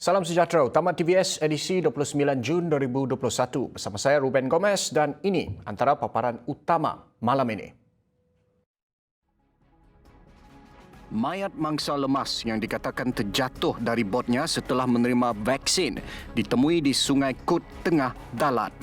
Salam sejahtera, Utama TVS edisi 29 Jun 2021. Bersama saya Ruben Gomez dan ini antara paparan utama malam ini. Mayat mangsa lemas yang dikatakan terjatuh dari botnya setelah menerima vaksin ditemui di Sungai Kut, Tengah Dalat.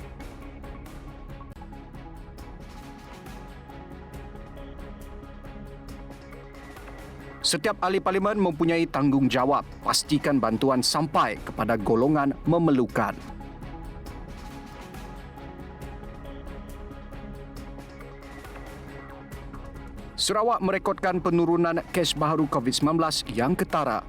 Setiap ahli parlimen mempunyai tanggungjawab pastikan bantuan sampai kepada golongan memerlukan. Sarawak merekodkan penurunan kes baharu COVID-19 yang ketara.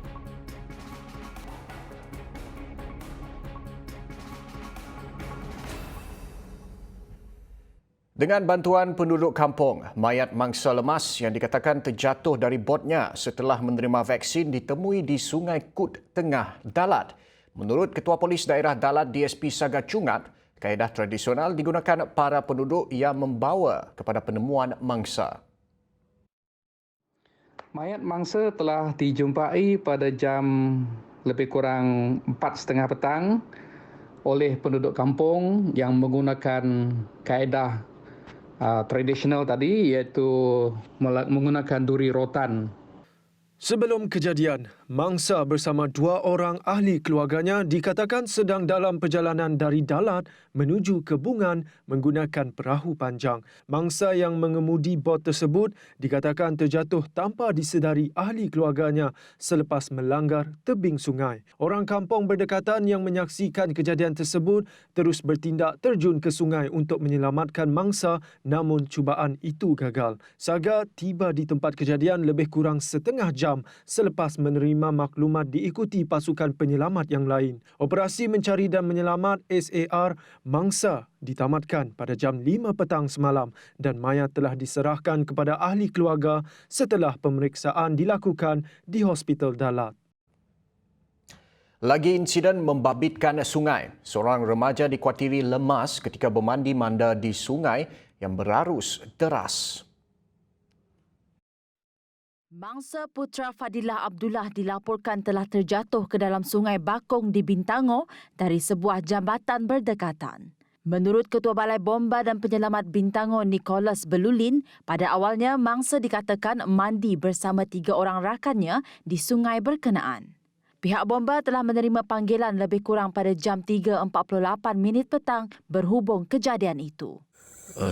Dengan bantuan penduduk kampung, mayat mangsa lemas yang dikatakan terjatuh dari botnya setelah menerima vaksin ditemui di Sungai Kut, Tengah Dalat. Menurut Ketua Polis Daerah Dalat DSP Saga Cungat, kaedah tradisional digunakan para penduduk yang membawa kepada penemuan mangsa. Mayat mangsa telah dijumpai pada jam lebih kurang 4.30 petang oleh penduduk kampung yang menggunakan kaedah tradisional tadi, iaitu menggunakan duri rotan. Sebelum kejadian, mangsa bersama 2 orang ahli keluarganya dikatakan sedang dalam perjalanan dari Dalat menuju ke Bungan menggunakan perahu panjang. Mangsa yang mengemudi bot tersebut dikatakan terjatuh tanpa disedari ahli keluarganya selepas melanggar tebing sungai. Orang kampung berdekatan yang menyaksikan kejadian tersebut terus bertindak terjun ke sungai untuk menyelamatkan mangsa, namun cubaan itu gagal. Saga tiba di tempat kejadian lebih kurang setengah jam selepas menerima maklumat diikuti pasukan penyelamat yang lain. Operasi mencari dan menyelamat SAR mangsa ditamatkan pada jam 5 petang semalam dan mayat telah diserahkan kepada ahli keluarga setelah pemeriksaan dilakukan di Hospital Dalat. Lagi insiden membabitkan sungai. Seorang remaja dikuatiri lemas ketika bermandi manda di sungai yang berarus deras. Mangsa putera Fadilah Abdullah dilaporkan telah terjatuh ke dalam Sungai Bakong di Bintango dari sebuah jambatan berdekatan. Menurut Ketua Balai Bomba dan Penyelamat Bintango Nicholas Belulin, pada awalnya mangsa dikatakan mandi bersama 3 orang rakannya di sungai berkenaan. Pihak bomba telah menerima panggilan lebih kurang pada jam 3.48 petang berhubung kejadian itu.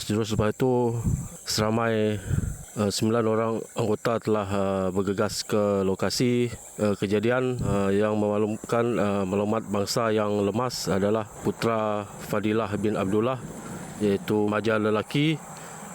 Selepas itu, seramai 9 orang anggota telah bergegas ke lokasi kejadian yang memaklumkan maklumat bangsa yang lemas adalah putera Fadilah bin Abdullah, iaitu remaja lelaki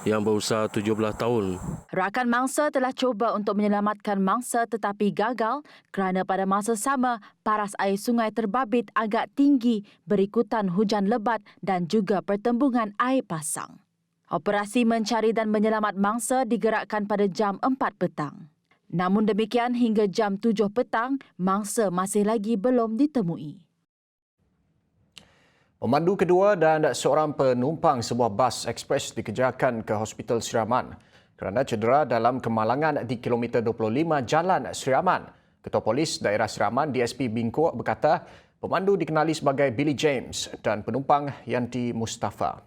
yang berusia 17 tahun. Rakan mangsa telah cuba untuk menyelamatkan mangsa tetapi gagal kerana pada masa sama paras air sungai terbabit agak tinggi berikutan hujan lebat dan juga pertembungan air pasang. Operasi mencari dan menyelamat mangsa digerakkan pada jam 4 petang. Namun demikian hingga jam 7 petang, mangsa masih lagi belum ditemui. Pemandu kedua dan seorang penumpang sebuah bas ekspres dikejarkan ke Hospital Siraman kerana cedera dalam kemalangan di kilometer 25 Jalan Siraman. Ketua Polis Daerah Siraman DSP Bingkok berkata pemandu dikenali sebagai Billy James dan penumpang Yanti Mustafa.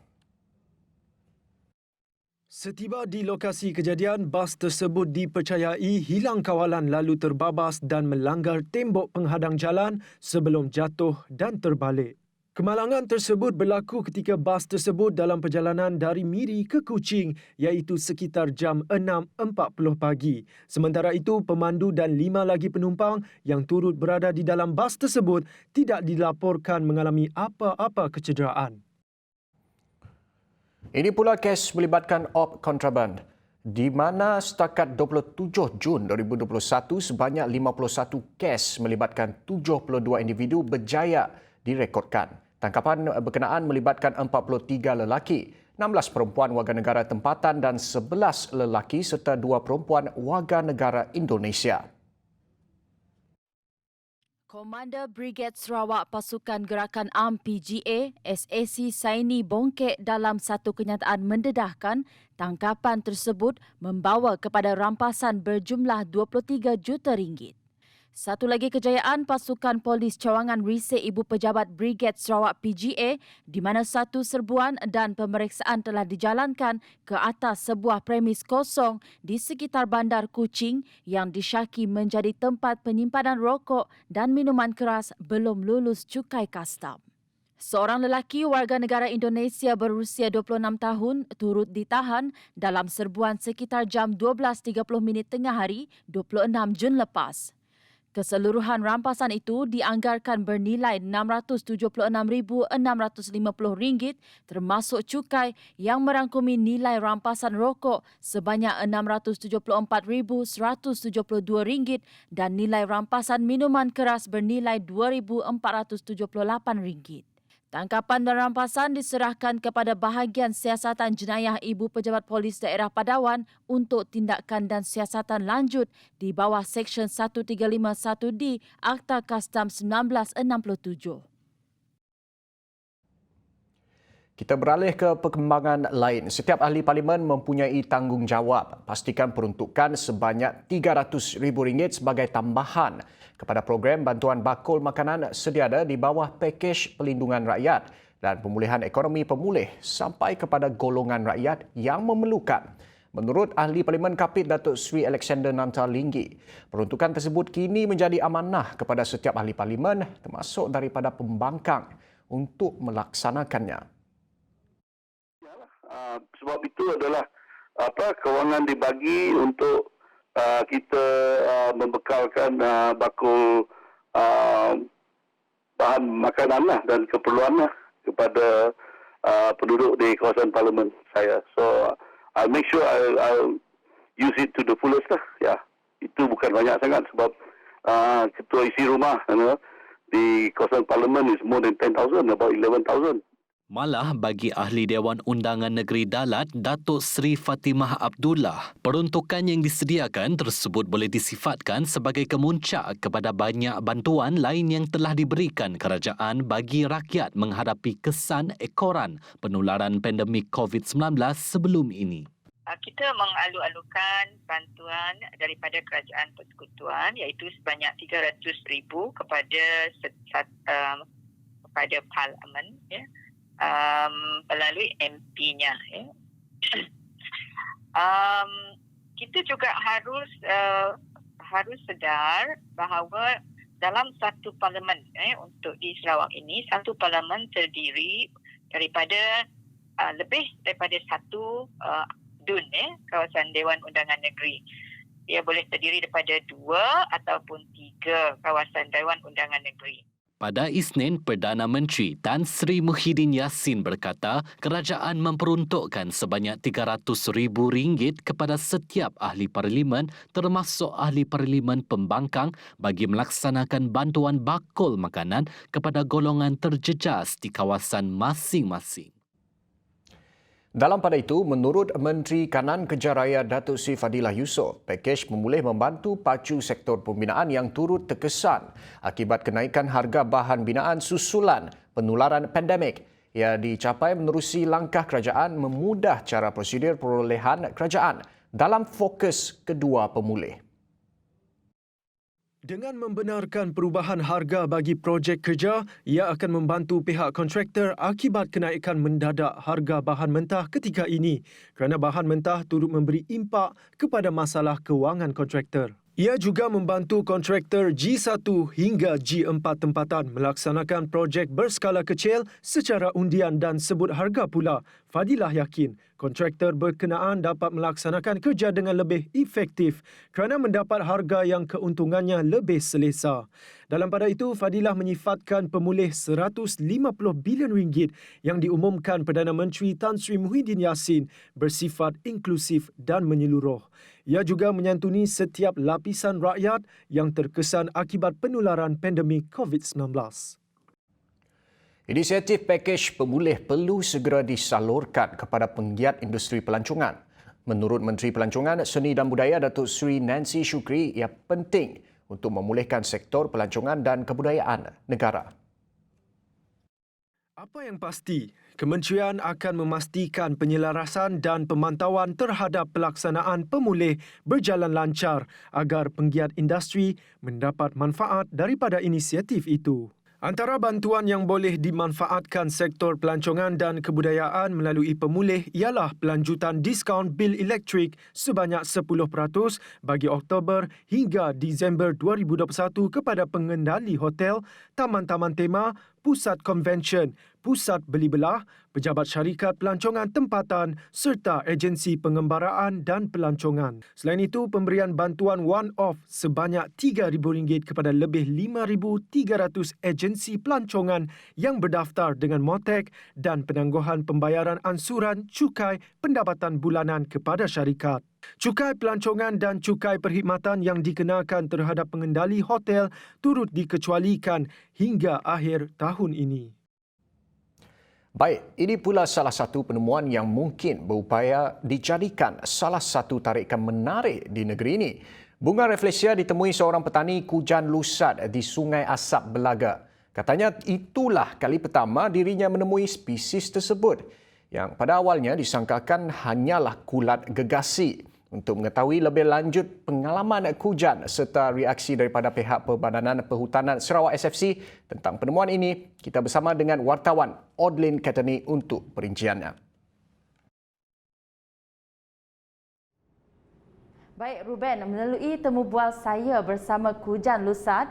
Setiba di lokasi kejadian, bas tersebut dipercayai hilang kawalan lalu terbabas dan melanggar tembok penghadang jalan sebelum jatuh dan terbalik. Kemalangan tersebut berlaku ketika bas tersebut dalam perjalanan dari Miri ke Kuching iaitu sekitar jam 6.40 pagi. Sementara itu, pemandu dan 5 lagi penumpang yang turut berada di dalam bas tersebut tidak dilaporkan mengalami apa-apa kecederaan. Ini pula kes melibatkan op kontraband, di mana setakat 27 Jun 2021 sebanyak 51 kes melibatkan 72 individu berjaya direkodkan. Tangkapan berkenaan melibatkan 43 lelaki, 16 perempuan warga negara tempatan dan 11 lelaki serta 2 perempuan warga negara Indonesia. Komander Brigade Sarawak Pasukan Gerakan Am PGA SAC Saini Bongkek dalam satu kenyataan mendedahkan tangkapan tersebut membawa kepada rampasan berjumlah 23 juta ringgit. Satu lagi kejayaan pasukan polis cawangan risik Ibu Pejabat Brigade Sarawak PGA di mana satu serbuan dan pemeriksaan telah dijalankan ke atas sebuah premis kosong di sekitar Bandar Kuching yang disyaki menjadi tempat penyimpanan rokok dan minuman keras belum lulus cukai kastam. Seorang lelaki warga negara Indonesia berusia 26 tahun turut ditahan dalam serbuan sekitar jam 12.30 tengah hari 26 Jun lepas. Keseluruhan rampasan itu dianggarkan bernilai RM676,650 termasuk cukai yang merangkumi nilai rampasan rokok sebanyak RM674,172 dan nilai rampasan minuman keras bernilai RM2,478. Tangkapan dan rampasan diserahkan kepada Bahagian Siasatan Jenayah Ibu Pejabat Polis Daerah Padawan untuk tindakan dan siasatan lanjut di bawah Seksyen 1351D Akta Kastam 1967. Kita beralih ke perkembangan lain. Setiap ahli parlimen mempunyai tanggungjawab pastikan peruntukan sebanyak RM300,000 sebagai tambahan kepada program bantuan bakul makanan sediada di bawah pakej pelindungan rakyat dan pemulihan ekonomi pemulih sampai kepada golongan rakyat yang memerlukan. Menurut ahli Parlimen Kapit Datuk Seri Alexander Nantar Linggi, peruntukan tersebut kini menjadi amanah kepada setiap ahli parlimen termasuk daripada pembangkang untuk melaksanakannya. Sebab itu adalah kewangan dibagi untuk kita membekalkan bakul bahan makanan dan keperluan kepada penduduk di kawasan parlimen saya. So I'll make sure I'll use it to the fullest lah. Ya, itu bukan banyak sangat sebab ketua isi rumah di kawasan parlimen is more than 10,000, about 11,000. Malah bagi Ahli Dewan Undangan Negeri Dalat, Datuk Seri Fatimah Abdullah, peruntukan yang disediakan tersebut boleh disifatkan sebagai kemuncak kepada banyak bantuan lain yang telah diberikan kerajaan bagi rakyat menghadapi kesan ekoran penularan pandemik COVID-19 sebelum ini. Kita mengalu-alukan bantuan daripada kerajaan persekutuan iaitu sebanyak RM300,000 kepada parlimen, ya. Melalui MP-nya. Ya. Kita juga harus sedar bahawa dalam satu parlimen untuk di Sarawak ini, satu parlimen terdiri daripada lebih daripada satu DUN, kawasan Dewan Undangan Negeri. Ia boleh terdiri daripada 2 ataupun 3 kawasan Dewan Undangan Negeri. Pada Isnin, Perdana Menteri Tan Sri Muhyiddin Yassin berkata kerajaan memperuntukkan sebanyak RM300,000 kepada setiap ahli parlimen termasuk ahli parlimen pembangkang bagi melaksanakan bantuan bakul makanan kepada golongan terjejas di kawasan masing-masing. Dalam pada itu, menurut Menteri Kanan Kejar Raya Datuk Seri Fadilah Yusof, pakej memulih membantu pacu sektor pembinaan yang turut terkesan akibat kenaikan harga bahan binaan susulan penularan pandemik. Ia dicapai menerusi langkah kerajaan memudah cara prosedur perolehan kerajaan dalam fokus kedua pemulih. Dengan membenarkan perubahan harga bagi projek kerja, ia akan membantu pihak kontraktor akibat kenaikan mendadak harga bahan mentah ketika ini kerana bahan mentah turut memberi impak kepada masalah kewangan kontraktor. Ia juga membantu kontraktor G1 hingga G4 tempatan melaksanakan projek berskala kecil secara undian dan sebut harga pula. Fadilah yakin kontraktor berkenaan dapat melaksanakan kerja dengan lebih efektif kerana mendapat harga yang keuntungannya lebih selesa. Dalam pada itu, Fadilah menyifatkan pemulih RM150 bilion yang diumumkan Perdana Menteri Tan Sri Muhyiddin Yassin bersifat inklusif dan menyeluruh. Ia juga menyantuni setiap lapisan rakyat yang terkesan akibat penularan pandemik COVID-19. Inisiatif pakej pemulih perlu segera disalurkan kepada penggiat industri pelancongan. Menurut Menteri Pelancongan, Seni dan Budaya Datuk Seri Nancy Shukri, ia penting untuk memulihkan sektor pelancongan dan kebudayaan negara. Apa yang pasti, Kementerian akan memastikan penyelarasan dan pemantauan terhadap pelaksanaan pemulih berjalan lancar agar penggiat industri mendapat manfaat daripada inisiatif itu. Antara bantuan yang boleh dimanfaatkan sektor pelancongan dan kebudayaan melalui pemulih ialah pelanjutan diskaun bil elektrik sebanyak 10% bagi Oktober hingga Disember 2021 kepada pengendali hotel, taman-taman tema, pusat konvensyen, pusat beli belah, pejabat syarikat pelancongan tempatan serta agensi pengembaraan dan pelancongan. Selain itu, pemberian bantuan one-off sebanyak RM3,000 kepada lebih 5,300 agensi pelancongan yang berdaftar dengan MOTEC dan penangguhan pembayaran ansuran cukai pendapatan bulanan kepada syarikat. Cukai pelancongan dan cukai perkhidmatan yang dikenakan terhadap pengendali hotel turut dikecualikan hingga akhir tahun ini. Baik, ini pula salah satu penemuan yang mungkin berupaya dijadikan salah satu tarikan menarik di negeri ini. Bunga Rafflesia ditemui seorang petani Kujan Lusat di Sungai Asap Belaga. Katanya itulah kali pertama dirinya menemui spesies tersebut yang pada awalnya disangkakan hanyalah kulat gegasi. Untuk mengetahui lebih lanjut pengalaman Kujan serta reaksi daripada pihak Perbadanan Perhutanan Sarawak SFC tentang penemuan ini, kita bersama dengan wartawan Odlin Katani untuk perinciannya. Baik Ruben, melalui temu bual saya bersama Kujan Lusat,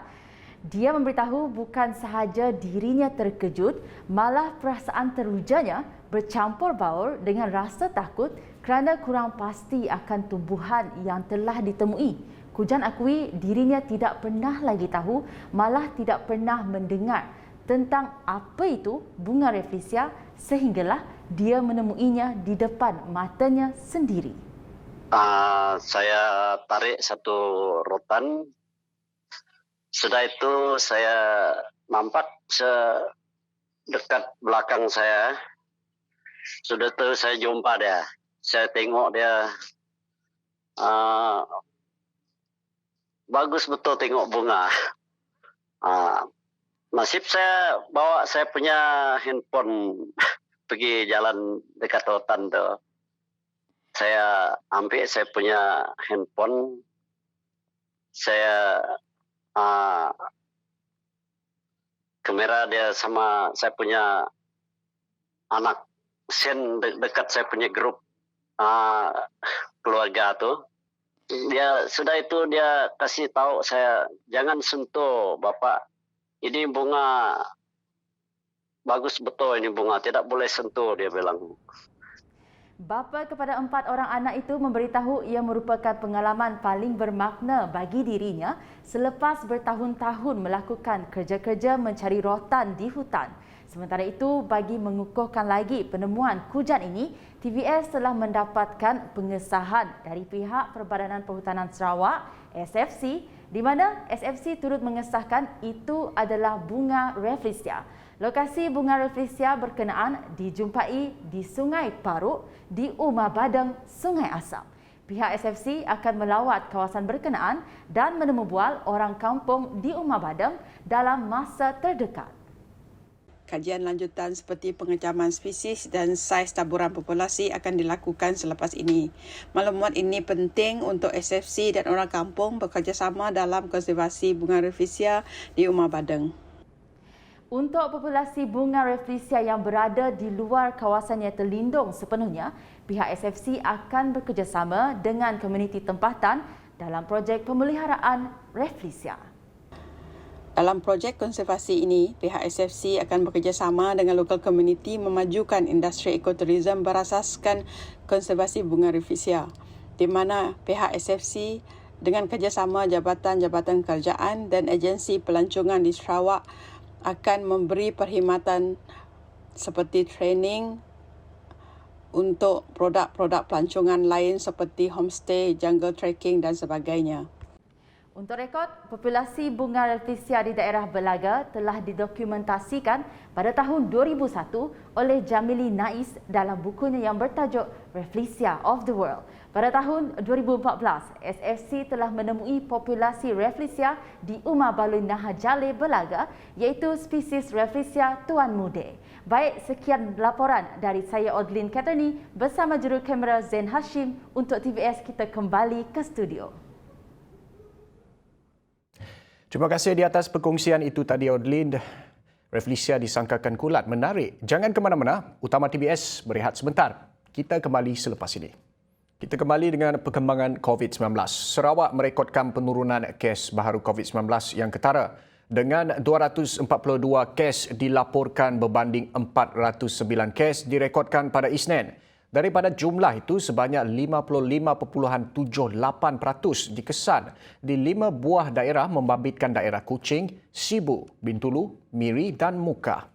dia memberitahu bukan sahaja dirinya terkejut, malah perasaan terujanya bercampur baur dengan rasa takut kerana kurang pasti akan tumbuhan yang telah ditemui. Kujan akui dirinya tidak pernah lagi tahu, malah tidak pernah mendengar tentang apa itu bunga Rafflesia sehinggalah dia menemuinya di depan matanya sendiri. Saya tarik satu rotan. Sudah itu saya nampak dekat belakang saya. Sudah itu saya jumpa dia. Saya tengok dia. Bagus betul tengok bunga. Nasib saya bawa saya punya handphone pergi jalan dekat hutan tu. Saya ambil saya punya handphone. Saya kamera dia sama saya punya anak send dekat saya punya grup keluarga tu. Dia sudah itu dia kasih tahu saya jangan sentuh bapak. Ini bunga bagus betul ini bunga tidak boleh sentuh dia bilang. Bapa kepada 4 orang anak itu memberitahu ia merupakan pengalaman paling bermakna bagi dirinya selepas bertahun-tahun melakukan kerja-kerja mencari rotan di hutan. Sementara itu, bagi mengukuhkan lagi penemuan Kujan ini, TVS telah mendapatkan pengesahan dari pihak Perbadanan Perhutanan Sarawak, SFC, di mana SFC turut mengesahkan itu adalah bunga Rafflesia. Lokasi bunga Rafflesia berkenaan dijumpai di Sungai Paruk di Umar Badeng, Sungai Asap. Pihak SFC akan melawat kawasan berkenaan dan menemu bual orang kampung di Umar Badeng dalam masa terdekat. Kajian lanjutan seperti pengecaman spesies dan saiz taburan populasi akan dilakukan selepas ini. Maklumat ini penting untuk SFC dan orang kampung bekerjasama dalam konservasi bunga Rafflesia di Umar Badeng. Untuk populasi bunga Rafflesia yang berada di luar kawasan yang terlindung sepenuhnya, pihak SFC akan bekerjasama dengan komuniti tempatan dalam projek pemeliharaan Rafflesia. Dalam projek konservasi ini, pihak SFC akan bekerjasama dengan lokal komuniti memajukan industri ekoturism berasaskan konservasi bunga Rafflesia, di mana pihak SFC dengan kerjasama jabatan-jabatan kerajaan dan agensi pelancongan di Sarawak akan memberi perkhidmatan seperti training untuk produk-produk pelancongan lain seperti homestay, jungle trekking dan sebagainya. Untuk rekod, populasi bunga rafflesia di daerah Belaga telah didokumentasikan pada tahun 2001 oleh Jamili Nais dalam bukunya yang bertajuk Rafflesia of the World. Pada tahun 2014, SFC telah menemui populasi rafflesia di Umar Baloi Nahajale Belaga iaitu spesies Rafflesia Tuan Mude. Baik, sekian laporan dari saya Odlin Katerni bersama juru kamera Zain Hashim untuk TVS. Kita kembali ke studio. Terima kasih di atas perkongsian itu tadi, Odlin. Rafflesia disangkakan kulat. Menarik. Jangan ke mana-mana. Utama TBS berehat sebentar. Kita kembali selepas ini. Kita kembali dengan perkembangan COVID-19. Sarawak merekodkan penurunan kes baharu COVID-19 yang ketara dengan 242 kes dilaporkan berbanding 409 kes direkodkan pada Isnin. Daripada jumlah itu, sebanyak 55.78% dikesan di 5 buah daerah membabitkan daerah Kuching, Sibu, Bintulu, Miri dan Muka.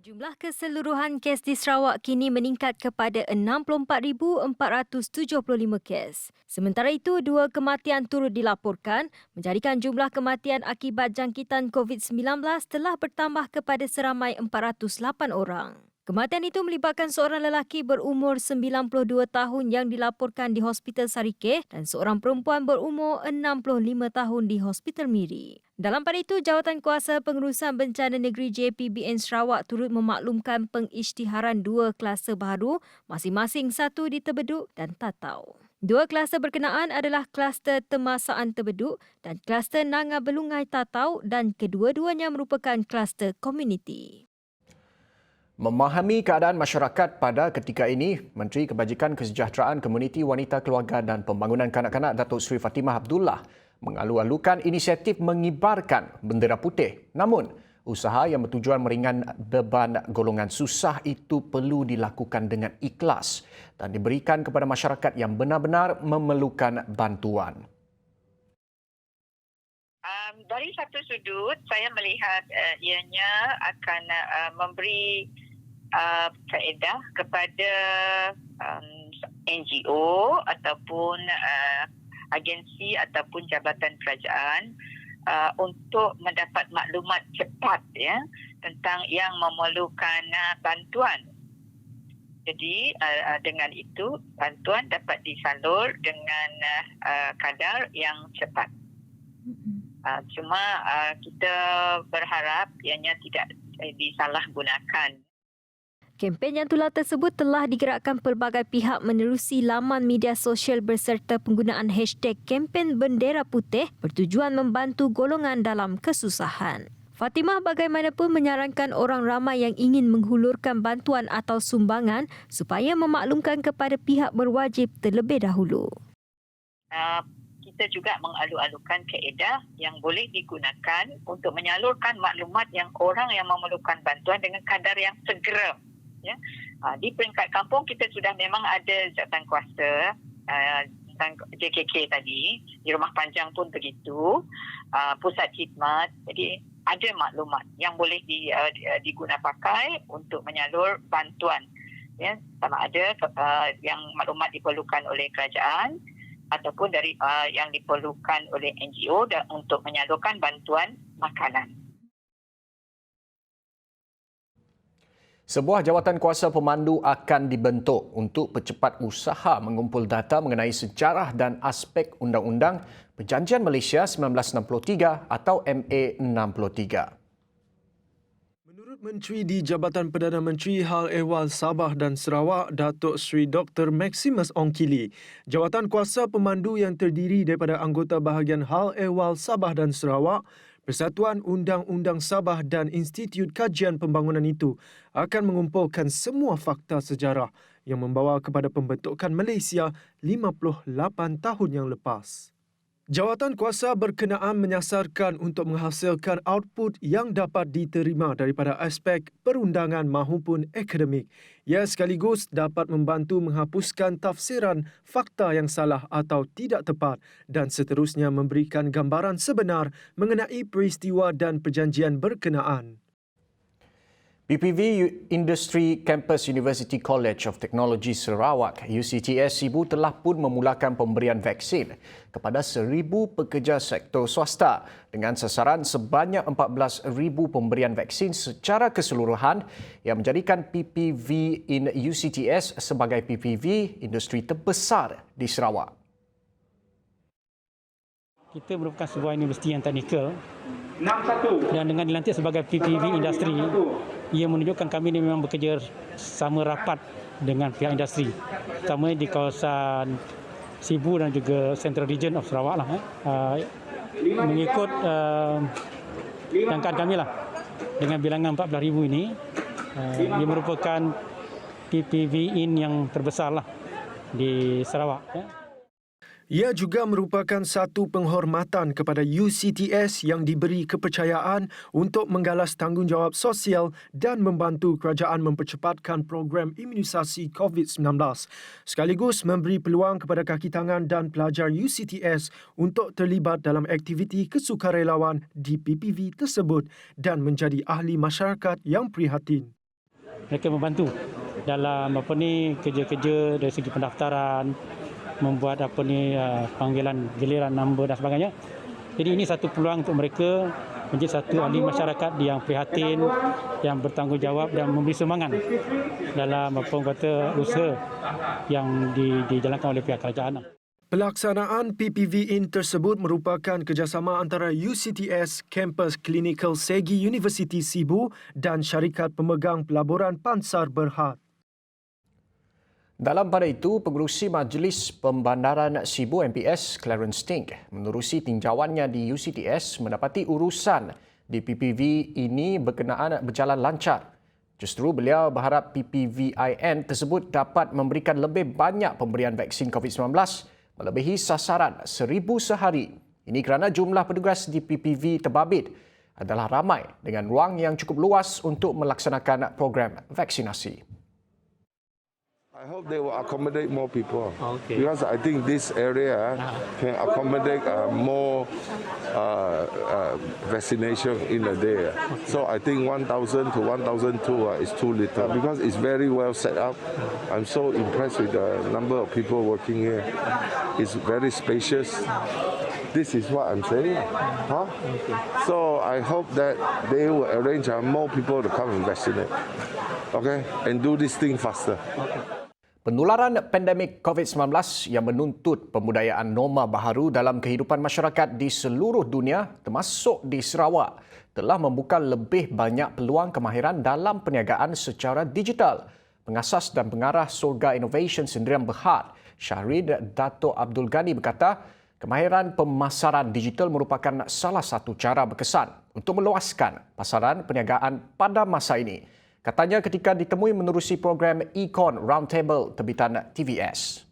Jumlah keseluruhan kes di Sarawak kini meningkat kepada 64,475 kes. Sementara itu, 2 kematian turut dilaporkan, menjadikan jumlah kematian akibat jangkitan COVID-19 telah bertambah kepada seramai 408 orang. Kematian itu melibatkan seorang lelaki berumur 92 tahun yang dilaporkan di Hospital Sarike dan seorang perempuan berumur 65 tahun di Hospital Miri. Dalam pada itu, Jawatankuasa Pengurusan Bencana Negeri JPBN Sarawak turut memaklumkan pengisytiharan 2 kluster baru, masing-masing satu di Tebeduk dan Tatau. 2 kluster berkenaan adalah kluster Temasaan Tebeduk dan kluster Nanga Belungai Tatau dan kedua-duanya merupakan kluster komuniti. Memahami keadaan masyarakat pada ketika ini, Menteri Kebajikan Kesejahteraan Komuniti Wanita Keluarga dan Pembangunan Kanak-Kanak Datuk Seri Fatimah Abdullah mengalu-alukan inisiatif mengibarkan bendera putih. Namun, usaha yang bertujuan meringan beban golongan susah itu perlu dilakukan dengan ikhlas dan diberikan kepada masyarakat yang benar-benar memerlukan bantuan. Dari satu sudut, saya melihat ianya akan memberi faedah kepada NGO ataupun agensi ataupun jabatan kerajaan untuk mendapat maklumat cepat ya tentang yang memerlukan bantuan. Jadi dengan itu bantuan dapat disalur dengan kadar yang cepat. Cuma kita berharap ianya tidak disalahgunakan. Kempen yang tular tersebut telah digerakkan pelbagai pihak menerusi laman media sosial berserta penggunaan hashtag kempen bendera putih bertujuan membantu golongan dalam kesusahan. Fatimah bagaimanapun menyarankan orang ramai yang ingin menghulurkan bantuan atau sumbangan supaya memaklumkan kepada pihak berwajib terlebih dahulu. Kita juga mengalu-alukan kaedah yang boleh digunakan untuk menyalurkan maklumat yang orang yang memerlukan bantuan dengan kadar yang segera. Ya. Di peringkat kampung kita sudah memang ada jawatankuasa JKK tadi, di Rumah Panjang pun begitu, pusat khidmat. Jadi ada maklumat yang boleh diguna pakai untuk menyalur bantuan. Ya, sama ada yang maklumat diperlukan oleh kerajaan ataupun dari yang diperlukan oleh NGO untuk menyalurkan bantuan makanan. Sebuah jawatan kuasa pemandu akan dibentuk untuk percepat usaha mengumpul data mengenai sejarah dan aspek Undang-Undang Perjanjian Malaysia 1963 atau MA 63. Menurut Menteri di Jabatan Perdana Menteri Hal Ehwal Sabah dan Sarawak, Datuk Seri Dr. Maximus Ongkili, jawatan kuasa pemandu yang terdiri daripada anggota bahagian Hal Ehwal Sabah dan Sarawak, Persatuan Undang-Undang Sabah dan Institut Kajian Pembangunan itu akan mengumpulkan semua fakta sejarah yang membawa kepada pembentukan Malaysia 58 tahun yang lepas. Jawatan kuasa berkenaan menyasarkan untuk menghasilkan output yang dapat diterima daripada aspek perundangan maupun akademik. Ia sekaligus dapat membantu menghapuskan tafsiran fakta yang salah atau tidak tepat dan seterusnya memberikan gambaran sebenar mengenai peristiwa dan perjanjian berkenaan. PPV Industri Campus University College of Technology Sarawak UCTS Sibu telah pun memulakan pemberian vaksin kepada 1,000 pekerja sektor swasta dengan sasaran sebanyak 14,000 pemberian vaksin secara keseluruhan yang menjadikan PPV in UCTS sebagai PPV industri terbesar di Sarawak. Kita merupakan sebuah universiti yang teknikal dan dengan dilantik sebagai PPV industri, ia menunjukkan kami ini memang bekerja sama rapat dengan pihak industri, terutama di kawasan Sibu dan juga Central Region of Sarawak lah. Mengikut jangkaan kami lah, dengan bilangan 14,000 ini, ia merupakan PPV in yang terbesar lah di Sarawak. Ia juga merupakan satu penghormatan kepada UCTS yang diberi kepercayaan untuk menggalas tanggungjawab sosial dan membantu kerajaan mempercepatkan program imunisasi COVID-19, sekaligus memberi peluang kepada kaki tangan dan pelajar UCTS untuk terlibat dalam aktiviti kesukarelawan di PPV tersebut dan menjadi ahli masyarakat yang prihatin. Mereka membantu dalam kerja-kerja dari segi pendaftaran, membuat panggilan giliran nombor dan sebagainya. Jadi ini satu peluang untuk mereka menjadi satu ahli masyarakat yang prihatin, yang bertanggungjawab dan memberi semangat dalam usaha yang dijalankan oleh pihak kerajaan. Pelaksanaan PPV in tersebut merupakan kerjasama antara UCTS, Kampus Clinical Segi University Sibu dan syarikat pemegang pelaburan Pansar Berhad. Dalam pada itu, Pengerusi Majlis Pembandaran Sibu MPS Clarence Ting menerusi tinjauannya di UCTS mendapati urusan di PPV ini berjalan lancar. Justru beliau berharap PPVIN tersebut dapat memberikan lebih banyak pemberian vaksin COVID-19 melebihi sasaran 1,000 sehari. Ini kerana jumlah petugas di PPV terbabit adalah ramai dengan ruang yang cukup luas untuk melaksanakan program vaksinasi. I hope they will accommodate more people because I think this area can accommodate more vaccination in a day. So I think 1,000 to 1,200 is too little because it's very well set up. I'm so impressed with the number of people working here. It's very spacious. This is what I'm saying. So I hope that they will arrange more people to come and vaccinate. Okay, and do this thing faster. Penularan pandemik COVID-19 yang menuntut pembudayaan norma baharu dalam kehidupan masyarakat di seluruh dunia, termasuk di Sarawak, telah membuka lebih banyak peluang kemahiran dalam perniagaan secara digital. Pengasas dan pengarah Surga Innovation Sendirian Berhad, Syahrid Dato' Abdul Ghani berkata, kemahiran pemasaran digital merupakan salah satu cara berkesan untuk meluaskan pasaran perniagaan pada masa ini. Katanya ketika ditemui menerusi program Econ Roundtable terbitan TVS.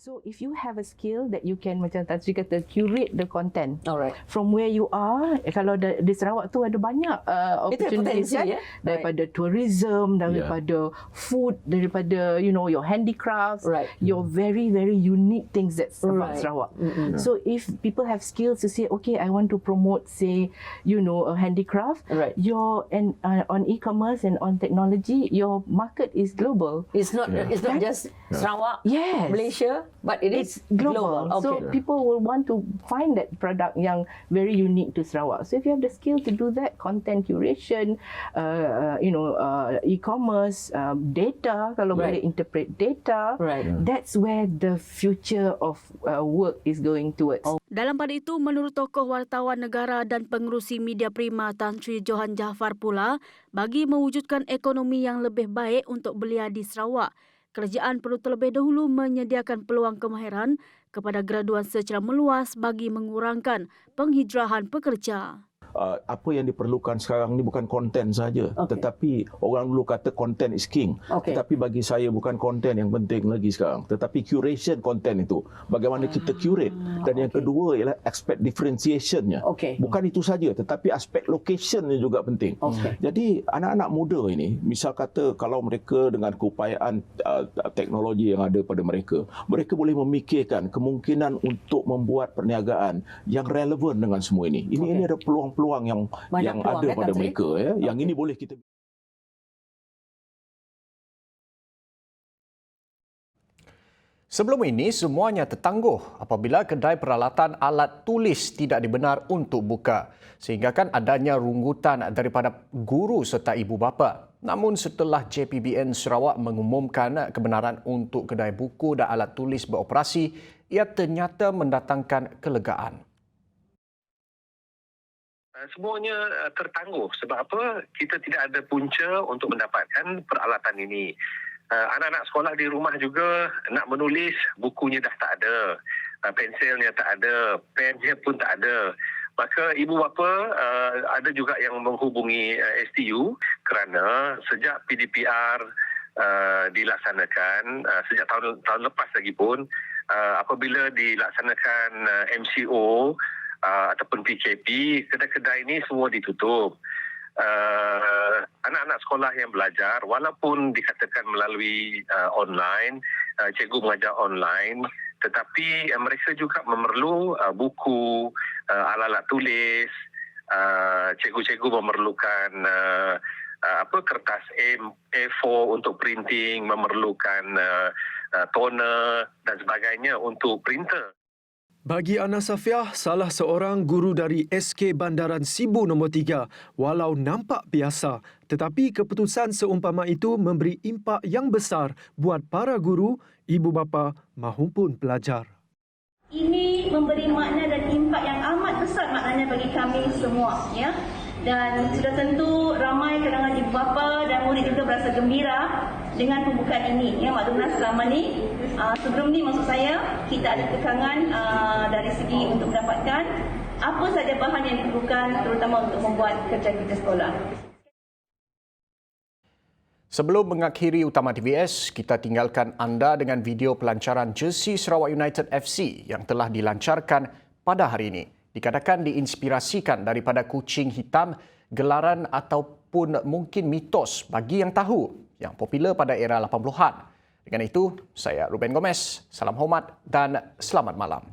So if you have a skill that you can macam Tan Sri kata curate the content from where you are, kalau di Sarawak tu ada banyak opportunities kan, daripada tourism, daripada food, daripada your handicrafts, your very very unique things that's about Sarawak. So if people have skills to say, okay, I want to promote, say, a handicraft, your and on e-commerce and on technology, your market is global. It's not just Sarawak, Malaysia, but it is global. So people will want to find that product yang very unique to Sarawak. So if you have the skill to do that, content curation, e-commerce, data, kalau boleh interpret data, that's where the future of work is going towards. Dalam pada itu, menurut tokoh wartawan negara dan pengerusi media prima Tan Sri Johan Jaafar pula, bagi mewujudkan ekonomi yang lebih baik untuk belia di Sarawak, kerajaan perlu terlebih dahulu menyediakan peluang kemahiran kepada graduan secara meluas bagi mengurangkan penghijrahan pekerja. Apa yang diperlukan sekarang ni bukan konten saja, tetapi orang dulu kata content is king. Tetapi bagi saya bukan konten yang penting lagi sekarang, tetapi curation konten itu. Bagaimana kita curate. Dan yang kedua ialah aspek differentiationnya. Bukan itu saja, tetapi aspek locationnya juga penting. Jadi anak-anak muda ini, misal kata kalau mereka dengan keupayaan teknologi yang ada pada mereka, mereka boleh memikirkan kemungkinan untuk membuat perniagaan yang relevan dengan semua ini. Ini ada peluang-peluang peluang yang ada pada mereka ya. Yang ini boleh kita. Sebelum ini, semuanya tertangguh apabila kedai peralatan alat tulis tidak dibenar untuk buka, sehinggakan adanya runggutan daripada guru serta ibu bapa. Namun setelah JPBN Sarawak mengumumkan kebenaran untuk kedai buku dan alat tulis beroperasi, ia ternyata mendatangkan kelegaan. Semuanya tertangguh sebab apa? Kita tidak ada punca untuk mendapatkan peralatan ini. Anak-anak sekolah di rumah juga nak menulis, bukunya dah tak ada, pensilnya tak ada, pennya pun tak ada. Maka ibu bapa ada juga yang menghubungi STU kerana sejak PDPR dilaksanakan, sejak tahun lepas lagi pun, apabila dilaksanakan MCO ataupun PKP, kedai-kedai ini semua ditutup. Anak-anak sekolah yang belajar walaupun dikatakan melalui online, cikgu mengajar online, tetapi mereka juga memerlu buku, alat-alat tulis, cikgu-cikgu memerlukan kertas A4 untuk printing, memerlukan toner dan sebagainya untuk printer. Bagi Ana Safiah, salah seorang guru dari SK Bandaran Sibu nombor 3, walau nampak biasa, tetapi keputusan seumpama itu memberi impak yang besar buat para guru, ibu bapa mahupun pelajar. Ini memberi makna dan impak yang amat besar maknanya bagi kami semua, ya. Dan sudah tentu ramai kalangan ibu bapa dan murid juga berasa gembira dengan pembukaan ini. Ya, maklumlah selama ni, sebelum ni maksud saya, kita ada kekangan dari segi untuk mendapatkan apa saja bahan yang diperlukan terutama untuk membuat kerja-kerja sekolah. Sebelum mengakhiri Utama TVS, kita tinggalkan anda dengan video pelancaran jersey Sarawak United FC yang telah dilancarkan pada hari ini. Dikatakan diinspirasikan daripada kucing hitam, gelaran ataupun mungkin mitos bagi yang tahu yang popular pada era 80-an. Dengan itu, saya Ruben Gomez. Salam hormat dan selamat malam.